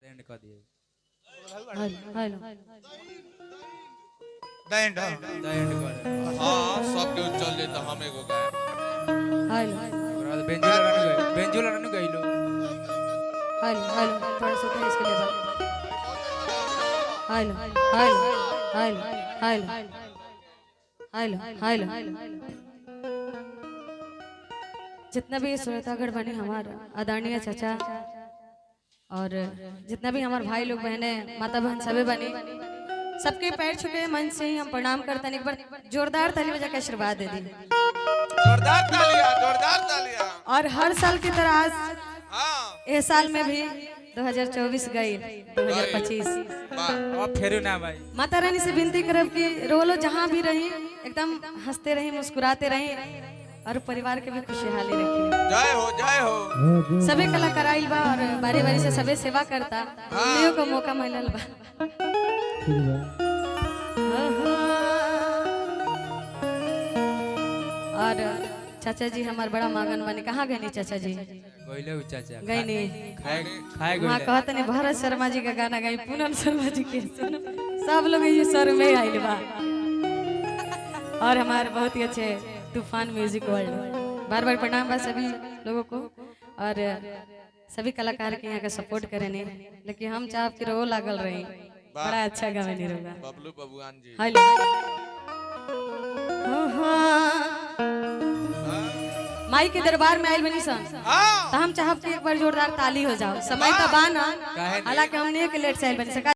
And कर दिए hello the end कर हाँ सब के चल जेता हम एगो गाय हेलो बेंजुला रन गइलो हेलो हेलो थोड़ा सा उठे इसके level hello hello hello hello hello hello जितना भी श्रोतागण बने हमारे आदरणीय चाचा और जितना भी हमारे भाई लोग बहने माता बहन सभी बने सबके पैर छुके मन से ही हम प्रणाम करते हैं। एक बार जोरदार ताली बजा के आशीर्वाद दे दी। जोरदार तालियां और हर साल की तरह आज हाँ इस साल में भी 2024 गई 2025 अब फेरू ना भाई माता रानी से विनती करब कि रोलो जहाँ भी रही एकदम हंसते रही मुस्कुराते रही और परिवार के भी खुशहाली रखी। जय हो सभी कलाकार आइल बा और बारी बारी से सबे सेवा करता हमनियों को मौका मिलल बा। और चाचा जी हमार बड़ा मांगन बने कहाँ गए चाचा जी गइले चाचा गए नहीं खाए खाए वहाँ गइले कहते नहीं भारत शर्मा जी का गाना गाई पूनम शर्मा जी के सुनो सब लोग ये स्वर में आइल बा। और हमारे बहुत ही अच्छे तूफान म्यूजिक वर्ल्ड बार बार प्रणाम बा सभी लोगों को और सभी कलाकार के यहाँ का सपोर्ट करे नहीं लेकिन हम चाह कि रो लागल रही बड़ा अच्छा गावे नहीं रोगा बबलू बबुआन जी हेलो माई के दरबार में आइल बनी सन हाँ तो हम चाहब कि एक बार जोरदार ताली हो जाओ समय तो बाना हालांकि हमने एक लेट से आइल बनी सका